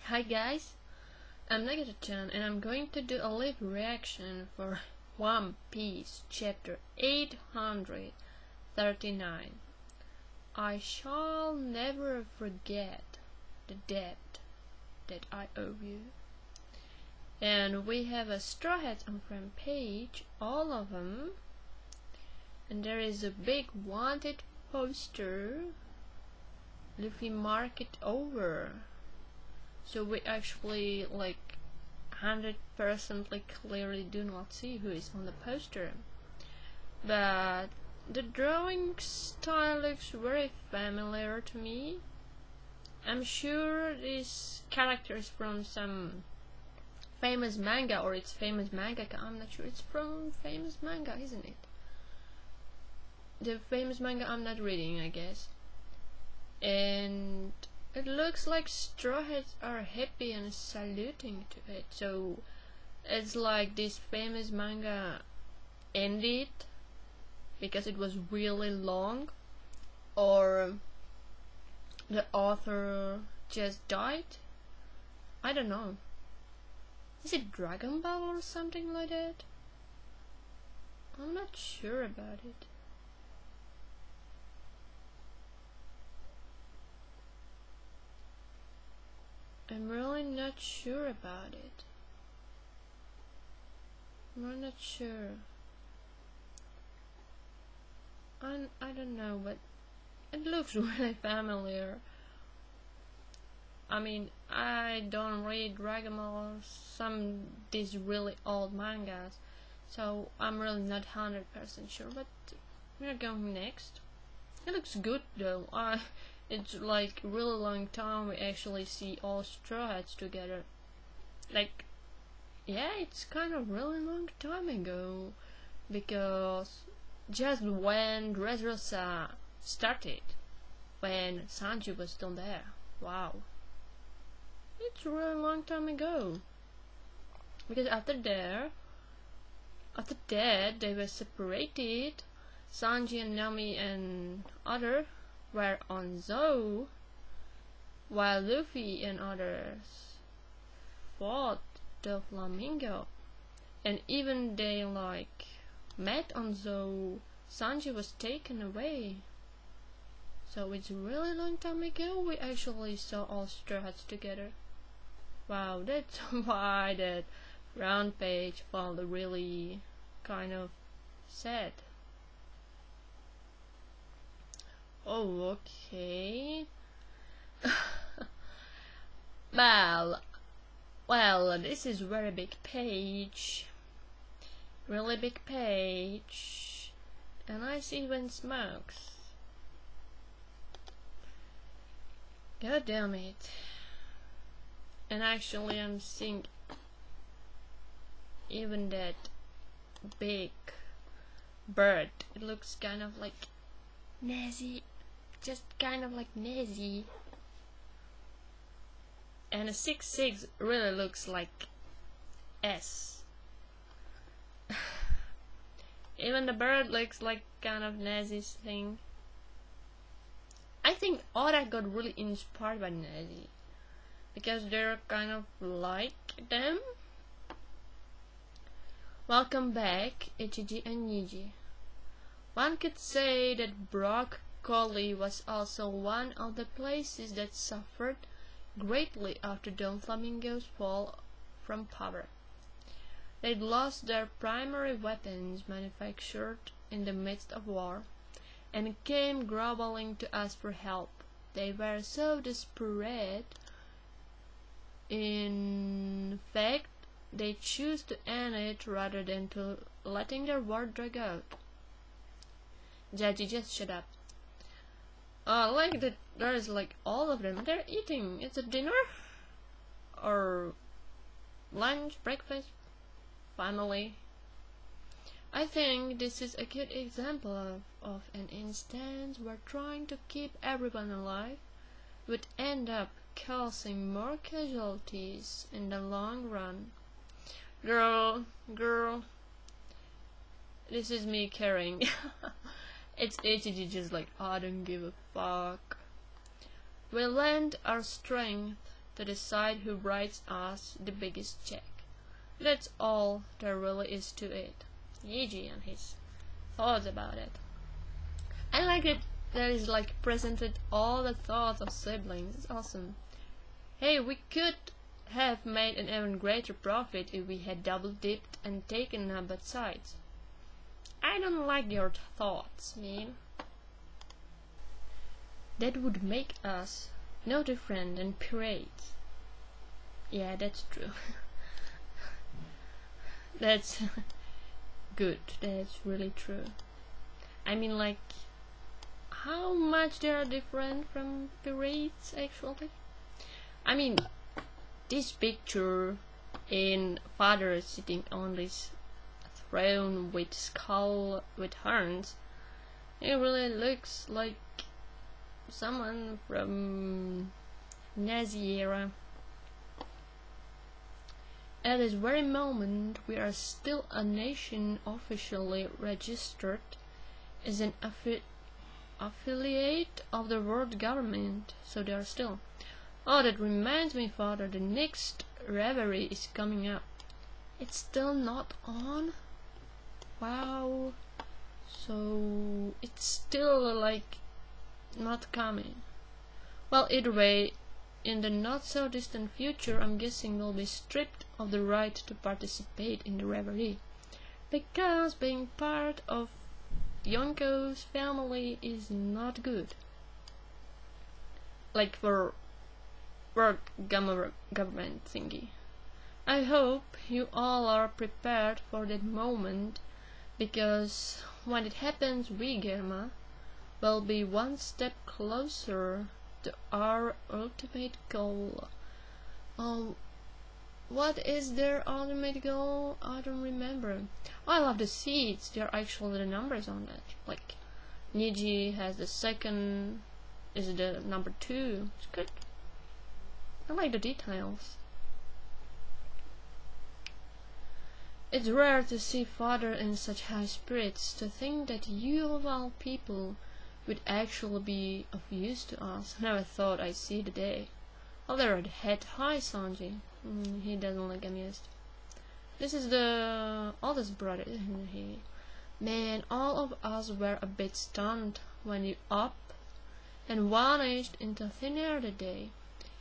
Hi guys, I'm Nagadir-chan and I'm going to do a live reaction for One Piece chapter 839. I shall never forget the debt that I owe you. And we have a Straw Hats on front page, all of them. And there is a big wanted poster. Luffy mark it over. So we actually 100% clearly do not see who is on the poster. But the drawing style looks very familiar to me. I'm sure this character is from some famous manga, or it's famous mangaka. I'm not sure. It's from famous manga, isn't it? The famous manga I'm not reading, I guess. And it looks like Straw Hats are happy and saluting to it. So it's like this famous manga ended because it was really long, or the author just died. I don't know. Is it Dragon Ball or something like that? I'm not sure about it. I'm really not sure about it. I'm really not sure. I don't know, but it looks really familiar. I mean, I don't read Dragon Ball or some these really old mangas, so I'm really not 100% sure. But we're going next. It looks good though. It's like really long time we actually see all Straw Hats together. Yeah, it's kind of really long time ago, because just when Dressrosa started, when Sanji was still there. Wow, it's a really long time ago. Because after that they were separated. Sanji and Nami and other were on Zou, while Luffy and others fought the Flamingo. And even they met on Zou, Sanji was taken away. So it's a really long time ago we actually saw all Straw Hats together. Wow, that's why that front page felt really kind of sad. Oh, okay. Well, this is very big page. Really big page. And I see Vinsmoke. God damn it. And actually I'm seeing even that big bird. It looks kind of like Nazi. Just kind of like Nazi. And a 6-6 really looks like S. Even the bird looks like kind of Nazi thing. I think Oda got really inspired by Nazi, because they're kind of like them. Welcome back, Ichiji and Niji. One could say that Broccoli was also one of the places that suffered greatly after Doflamingo's fall from power. They'd lost their primary weapons manufactured in the midst of war, and came groveling to ask for help. They were so desperate, in fact, they chose to end it rather than to letting their war drag out. Jaji, just shut up. Like that, there's all of them. They're eating. It's a dinner? Or lunch, breakfast, family. I think this is a good example of an instance where trying to keep everyone alive would end up causing more casualties in the long run. Girl, this is me caring. It's Ichiji just I don't give a fuck. We lend our strength to decide who writes us the biggest check. That's all there really is to it. Niji and his thoughts about it. I like it that is like presented all the thoughts of siblings. It's awesome. Hey, we could have made an even greater profit if we had double dipped and taken both sides. I don't like your thoughts, man. That would make us no different than pirates. Yeah, that's true. That's good. That's really true. I mean, like, how much they are different from pirates, actually? I mean, this picture in father sitting on this throne with skull with horns, it really looks like someone from Nazi era. At this very moment, we are still a nation officially registered as an affiliate of the world government, so they are still. Oh, that reminds me, father, the next reverie is coming up. It's still not on? Wow. So it's still like not coming. Well, either way, in the not so distant future, I'm guessing we'll be stripped of the right to participate in the reverie, because being part of Yonko's family is not good. Like for world government thingy. I hope you all are prepared for that moment, because when it happens, we, Germa, will be one step closer to our ultimate goal. What is their ultimate goal? I don't remember. Oh, I love the seeds. There are actually the numbers on that. Like, Niji has the second, is the number 2. It's good. I like the details. It's rare to see father in such high spirits. To think that you of all people would actually be of use to us. Never thought I'd see the day. Although head high, Sanji. He doesn't look amused. This is the oldest brother, isn't he? Man, all of us were a bit stunned when you up and vanished into thin air that day.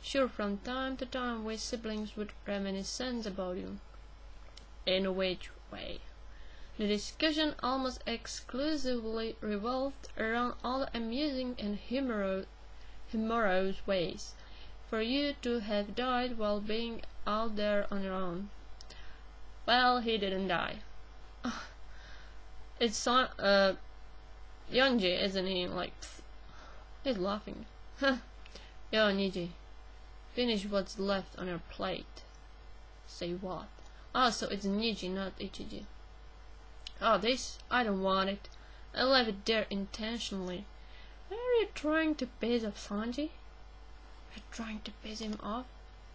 Sure, from time to time we siblings would reminisce about you. In which way? The discussion almost exclusively revolved around all the amusing and humorous ways for you to have died while being out there on your own. Well, he didn't die. It's Yonji, isn't he? Like, pfft. He's laughing. Huh. Yo, Niji, finish what's left on your plate. Say what? Ah, so it's Niji, not Ichiji. Oh, this? I don't want it. I left it there intentionally. Are you trying to piss off Sanji? You're trying to piss him off?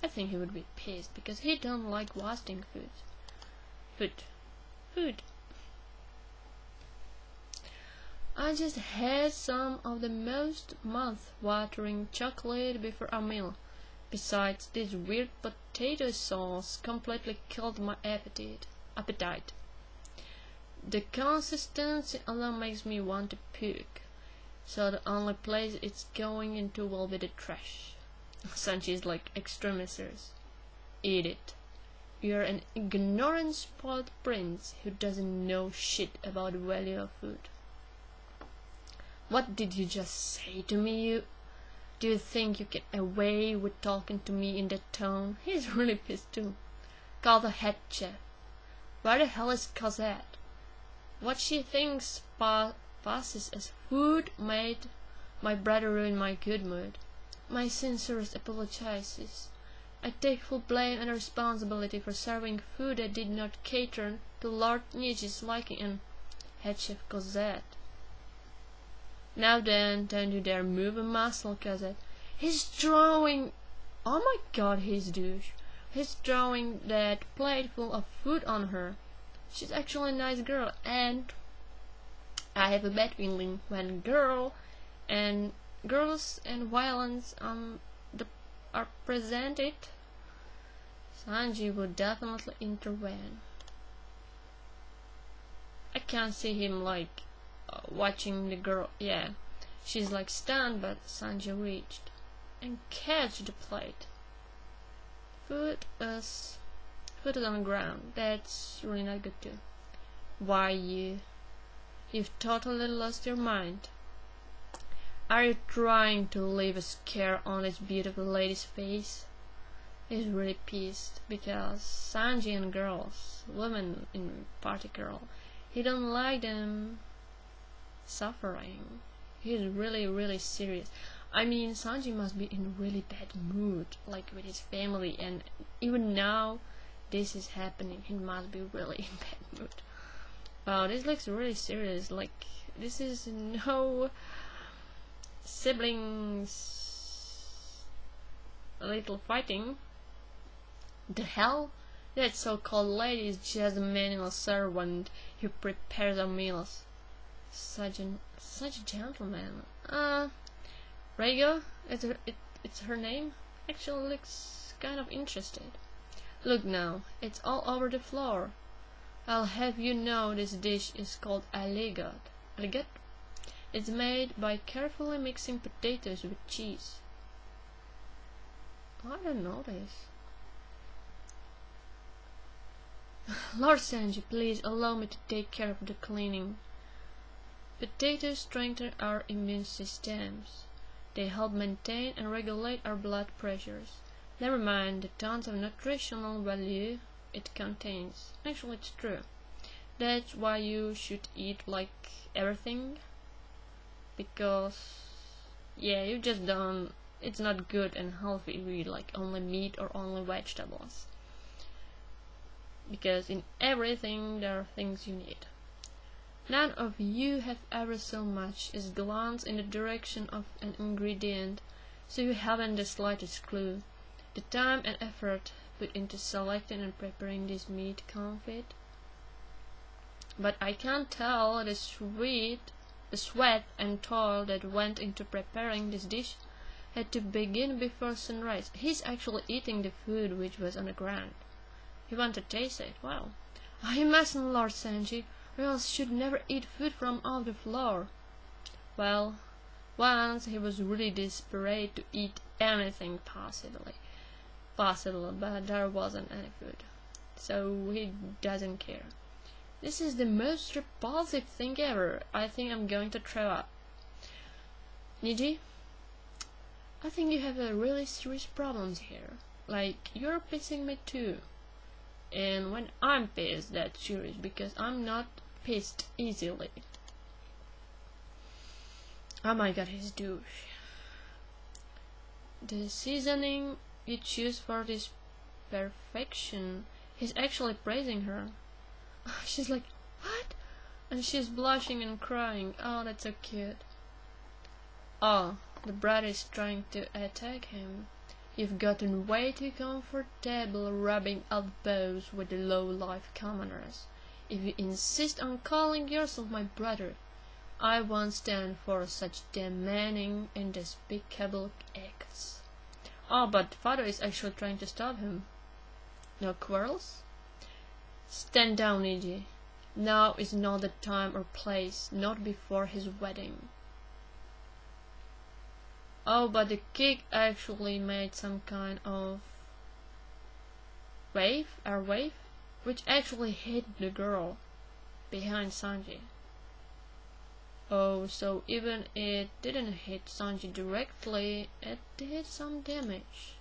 I think he would be pissed because he don't like wasting food. Food. I just had some of the most mouth-watering chocolate before our meal. Besides, this weird potato sauce completely killed my appetite. The consistency alone makes me want to puke, so the only place it's going into will be the trash. Sanji is like extremely serious. Eat it. You're an ignorant spoiled prince who doesn't know shit about the value of food. What did you just say to me? Do you think you get away with talking to me in that tone? He's really pissed too. Call the head chef. Where the hell is Cosette? What she thinks passes as food made my brother ruin my good mood. My sincerest apologizes. I take full blame and responsibility for serving food that did not cater to Lord Niji's liking and head chef Cosette. Now then, don't you dare move a muscle, Cosette. He's throwing... Oh my god, he's douche. He's throwing that plate full of food on her. She's actually a nice girl, and I have a bad feeling when girls and violence are presented, Sanji would definitely intervene. I can't see him like watching the girl. Yeah, she's like stunned, but Sanji reached and catch the plate. Food is on the ground. That's really not good too. Why you've totally lost your mind. Are you trying to leave a scare on this beautiful lady's face? He's really pissed because Sanji and girls, women in particular, he don't like them suffering. He's really serious. I mean, Sanji must be in a really bad mood, like with his family, and even now this is happening, he must be really in bad mood. Wow, this looks really serious. Like, this is no siblings little fighting. The hell? That so-called lady is just a manual servant who prepares our meals. Such a gentleman. Rego? It's her name? Actually looks kind of interested. Look now, it's all over the floor. I'll have you know this dish is called aligot. Aligot? It's made by carefully mixing potatoes with cheese. I don't know this. Lord Sanji, please allow me to take care of the cleaning. Potatoes strengthen our immune systems. They help maintain and regulate our blood pressures. Never mind the tons of nutritional value it contains. Actually, it's true. That's why you should eat like everything. Because, yeah, you just don't. It's not good and healthy if you eat like only meat or only vegetables. Because in everything there are things you need. None of you have ever so much as glanced in the direction of an ingredient, so you haven't the slightest clue. The time and effort put into selecting and preparing this meat confit. But I can't tell the sweat and toil that went into preparing this dish had to begin before sunrise. He's actually eating the food which was on the ground. He wants to taste it. Wow. You mustn't, Lord Sanji, or else should never eat food from off the floor. Well, once he was really desperate to eat anything possible, but there wasn't any food, so he doesn't care. This is the most repulsive thing ever. I think I'm going to throw up. Niji, I think you have a really serious problems here. Like, you're pissing me too. And when I'm pissed, that's serious, because I'm not pissed easily. Oh my god, he's douche. The seasoning you choose for this perfection. He's actually praising her. She's like, what? And she's blushing and crying. Oh, that's so cute. Oh, the brother is trying to attack him. You've gotten way too comfortable rubbing elbows with the low-life commoners. If you insist on calling yourself my brother, I won't stand for such demeaning and despicable acts. Oh, but father is actually trying to stop him. No quarrels? Stand down, Niji. Now is not the time or place, not before his wedding. Oh, but the kick actually made some kind of wave, which actually hit the girl behind Sanji. Oh, so even it didn't hit Sanji directly, it did some damage.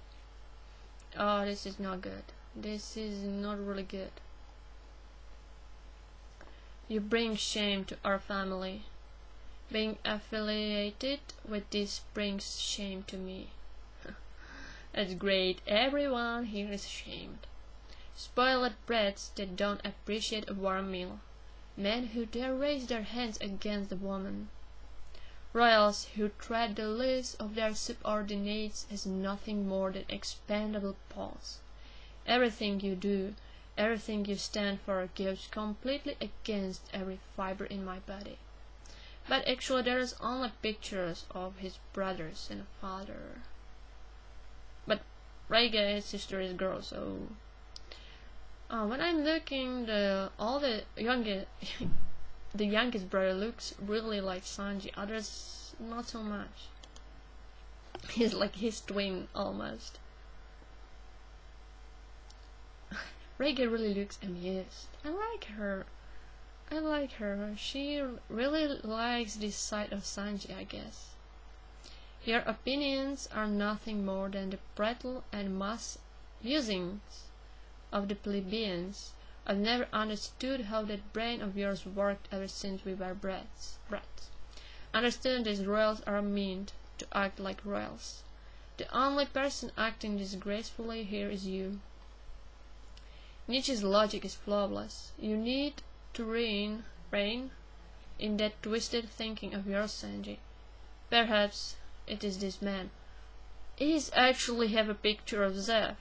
Oh, this is not good. This is not really good. You bring shame to our family. Being affiliated with this brings shame to me. That's great. Everyone here is shamed. Spoiled brats that don't appreciate a warm meal. Men who dare raise their hands against the woman. Royals who tread the least of their subordinates as nothing more than expendable pawns. Everything you do, everything you stand for goes completely against every fiber in my body. But actually there is only pictures of his brothers and father. But Reiga, his sister is girl, so when I'm looking, the youngest brother looks really like Sanji. Others not so much. He's like his twin almost. Reiga really looks amused. I like her. She really likes this side of Sanji, I guess. Your opinions are nothing more than the prattle and musings of the plebeians. I've never understood how that brain of yours worked ever since we were brats. Understand these royals are meant to act like royals. The only person acting disgracefully here is you. Nietzsche's logic is flawless. You need to rein in that twisted thinking of yours, Sanji. Perhaps it is this man. He's actually have a picture of Zeph.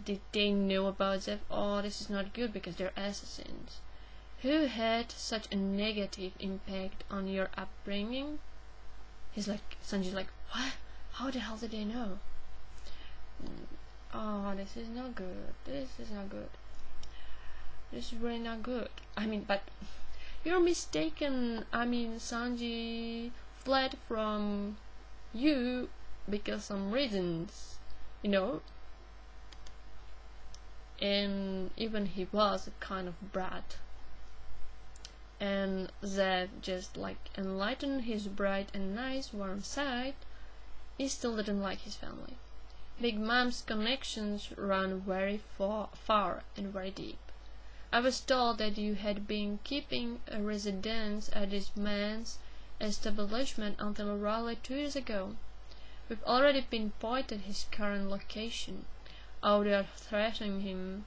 Did they know about Zeph? Oh, this is not good because they're assassins. Who had such a negative impact on your upbringing? Sanji's like, what? How the hell did they know? Oh, this is not good. This is really not good. But you're mistaken. Sanji fled from you because some reasons, and even he was a kind of brat, and Zeph just enlightened his bright and nice warm side. He still didn't like his family. Big Mom's connections run very far and very deep. I was told that you had been keeping a residence at this man's establishment until roughly 2 years ago. We've already pinpointed his current location. We are threatening him,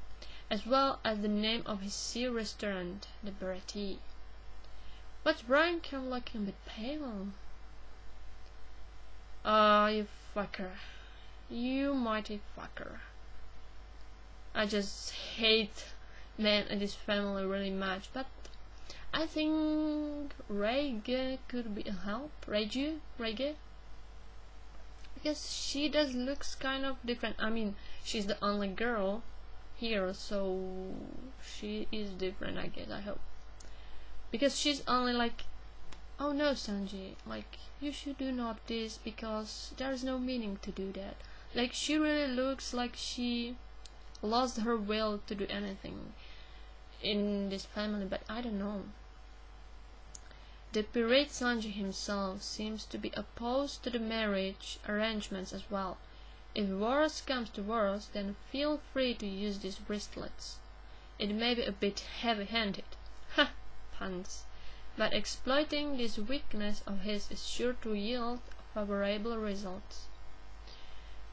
as well as the name of his sea restaurant, the Bertie. What's wrong? You're looking a bit pale. You fucker. You mighty fucker. I just hate men and his family really much, but I think Reiga could be a help. Reiga? Because she does looks kind of different. She's the only girl here, so she is different, I guess, I hope. Because she's only oh no, Sanji, you should do not this because there's no meaning to do that. She really looks like she lost her will to do anything in this family, but I don't know. The pirate Sanji himself seems to be opposed to the marriage arrangements as well. If worse comes to worse, then feel free to use these wristlets. It may be a bit heavy-handed, puns, but exploiting this weakness of his is sure to yield favorable results.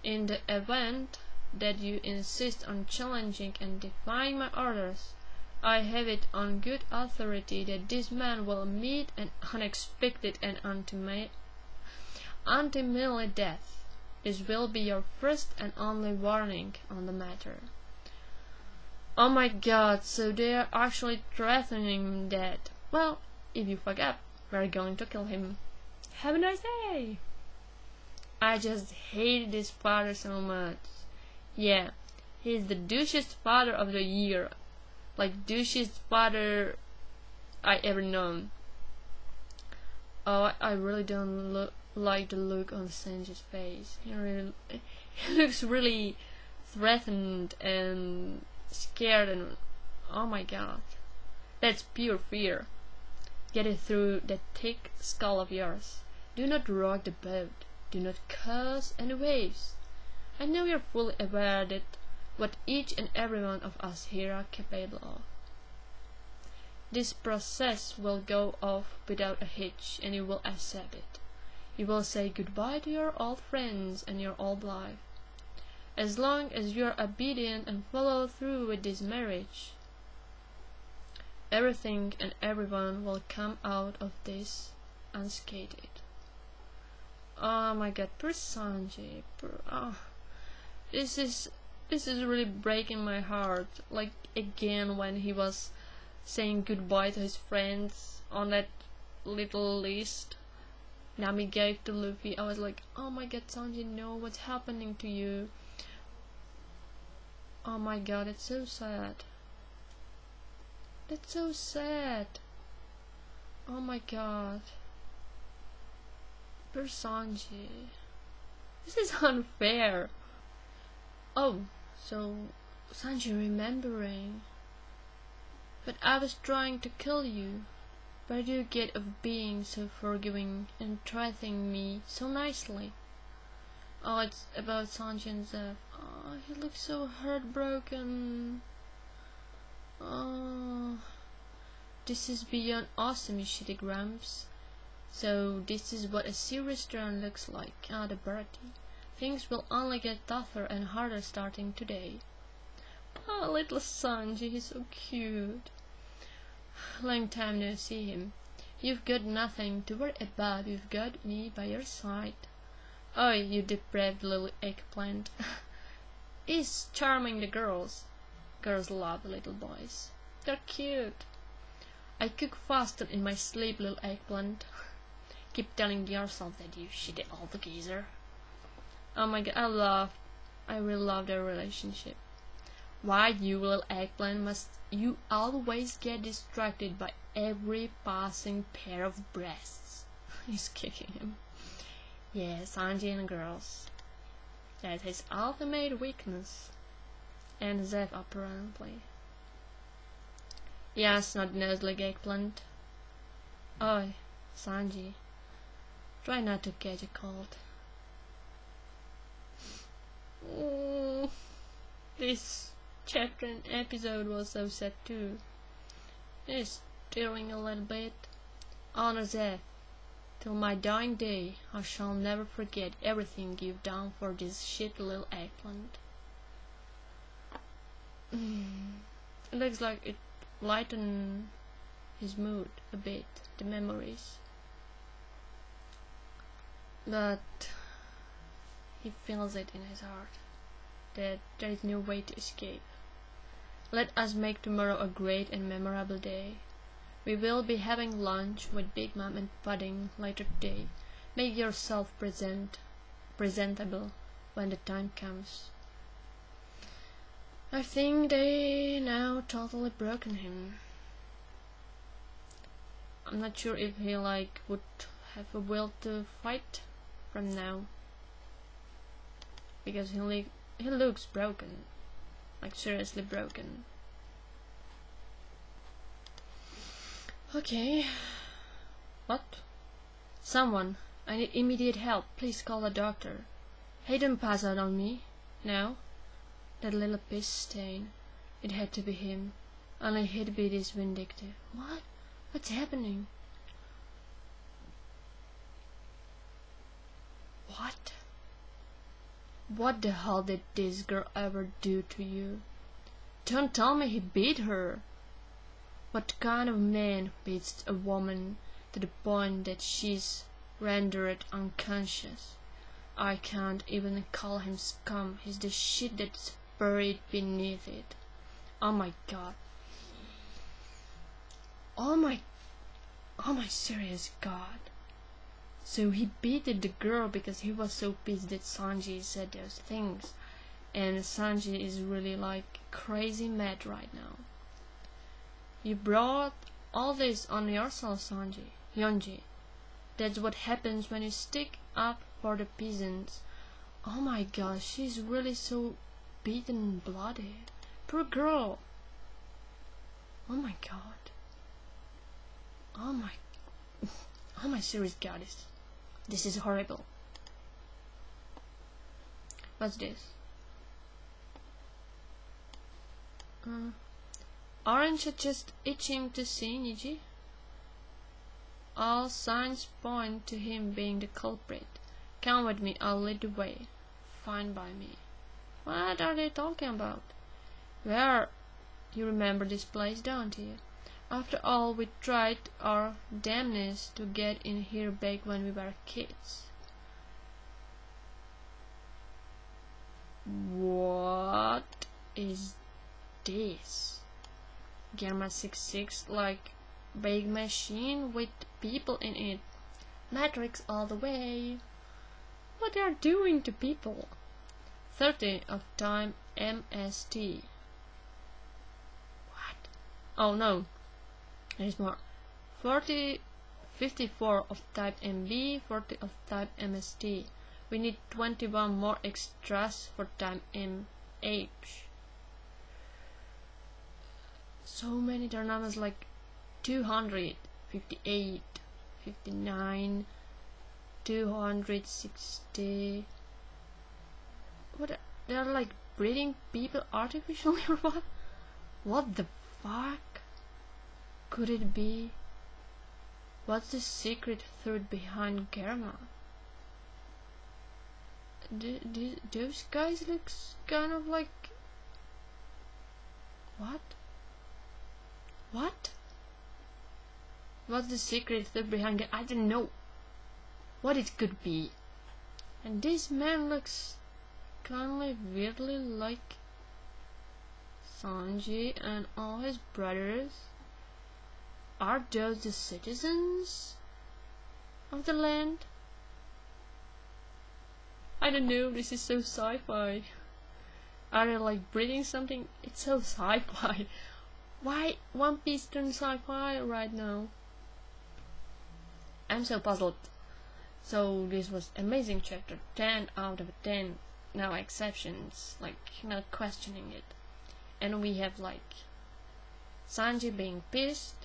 In the event that you insist on challenging and defying my orders, I have it on good authority that this man will meet an unexpected and untimely death. This will be your first and only warning on the matter. Oh my god, so they are actually threatening that. Well, if you fuck up, we're going to kill him. Have a nice day! I just hate this father so much. Yeah, he's the douchiest father of the year. Douchiest father I ever known. Oh, I really don't like the look on Sanji's face. He looks really threatened and scared, and oh my god, that's pure fear. Get it through that thick skull of yours. Do not rock the boat. Do not cause any waves. I know you're fully aware that what each and every one of us here are capable of. This process will go off without a hitch, and you will accept it. You will say goodbye to your old friends and your old life. As long as you are obedient and follow through with this marriage, everything and everyone will come out of this unscathed. Oh my god, poor Sanji. This is really breaking my heart. Again, when he was saying goodbye to his friends on that little list Nami gave to Luffy. I was like, oh my god, Sanji, no, what's happening to you? Oh my god, it's so sad. That's so sad. Oh my god. Poor Sanji. This is unfair. Oh, so Sanji remembering. But I was trying to kill you. Where do you get of being so forgiving and treating me so nicely? Oh, it's about Sanji and Zeph. Oh, he looks so heartbroken. Oh, this is beyond awesome, you shitty grumps. So this is what a serious turn looks like. Ah, the Bertie. Things will only get tougher and harder starting today. Oh, little Sanji, he's so cute. Long time no see him. You've got nothing to worry about. You've got me by your side. Oh, you depraved little eggplant. He's charming the girls. Girls love little boys. They're cute. I cook faster in my sleep, little eggplant. Keep telling yourself that, you shitty old geezer. Oh my god, I really love their relationship. Why, you little eggplant, must you always get distracted by every passing pair of breasts? He's kicking him. Yes, Sanji and girls. That's his ultimate weakness. And Zeph apparently. Yes, not nose like eggplant. Oi, Sanji. Try not to catch a cold. This chapter and episode was so sad too. It's tearing a little bit. Honor Zeph. Till my dying day, I shall never forget everything you've done for this shit little eggplant. It looks like it lightened his mood a bit, the memories. But he feels it in his heart, that there is no way to escape. Let us make tomorrow a great and memorable day. We will be having lunch with Big Mom and Pudding later today. Make yourself presentable when the time comes. I think they now totally broken him. I'm not sure if he would have a will to fight from now, because he looks broken, like seriously broken. Okay. What? Someone, I need immediate help. Please call a doctor. Hey, don't pass out on me. Now? That little piss stain. It had to be him. Only he'd be this vindictive. What? What's happening? What? What the hell did this girl ever do to you? Don't tell me he beat her. What kind of man beats a woman to the point that she's rendered unconscious? I can't even call him scum. He's the shit that's buried beneath it. Oh my god. Oh my serious god. So he beated the girl because he was so pissed that Sanji said those things. And Sanji is really crazy mad right now. You brought all this on yourself, Yonji. That's what happens when you stick up for the peasants. Oh my gosh, she's really so beaten and bloody. Poor girl. Oh my god. Oh my serious god, this is horrible. What's this? Aren't you just itching to see Niji? All signs point to him being the culprit. Come with me, I'll lead the way. Fine by me. What are they talking about? Where? You remember this place, don't you? After all, we tried our damnedest to get in here back when we were kids. What is this? Germa 66, like big machine with people in it. Matrix all the way. What they are doing to people? 30 of time MST. What? Oh no, there's more. 54 of type MB, 40 of type MST. We need 21 more extras for time MH. So many, there are numbers like 200, 58, 59, 260. What? They are like breeding people artificially or what? What the fuck could it be? What's the secret thread behind Germa? Those guys look kind of like... What? What? What's the secret thread behind it? I don't know what it could be. And this man looks kind of weirdly like Sanji and all his brothers. Are those the citizens of the land? I don't know, this is so sci-fi. Are they like breeding something? It's so sci-fi. Why One Piece turned sci-fi right now? I'm so puzzled. So this was amazing chapter, 10 out of 10. No exceptions, like not questioning it. And we have like Sanji being pissed,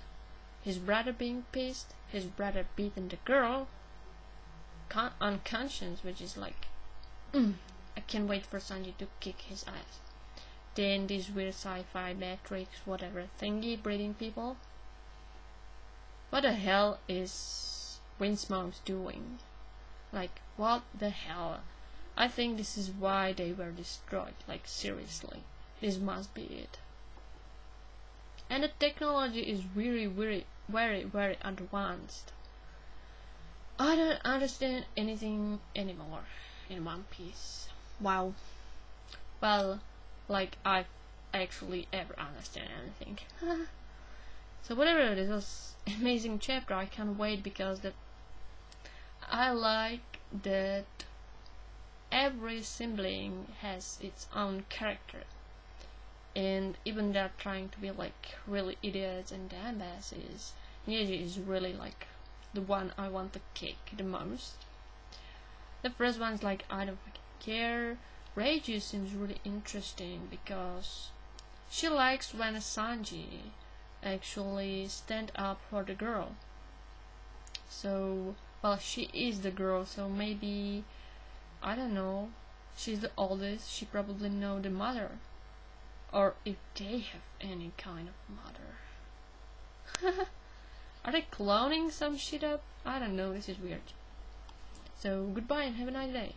his brother being pissed, his brother beating the girl unconscious, which is like I can't wait for Sanji to kick his ass. Then this weird sci-fi matrix whatever thingy breeding people. What the hell is Vinsmoke doing? Like what the hell? I think this is why they were destroyed, like seriously. This must be it. And the technology is really very advanced. I don't understand anything anymore in One Piece. Wow. Well, like I've actually ever understand anything. So whatever, this was amazing chapter. I can't wait because that I like that every sibling has its own character, and even they're trying to be like really idiots and dumbasses, Neji is really like the one I want to kick the most. The first one's like I don't care. Reiju seems really interesting because she likes when Sanji actually stand up for the girl. So well, she is the girl, so maybe I don't know, she's the oldest, she probably know the mother, or if they have any kind of mother. Are they cloning some shit up? I don't know, this is weird. So goodbye and have a nice day.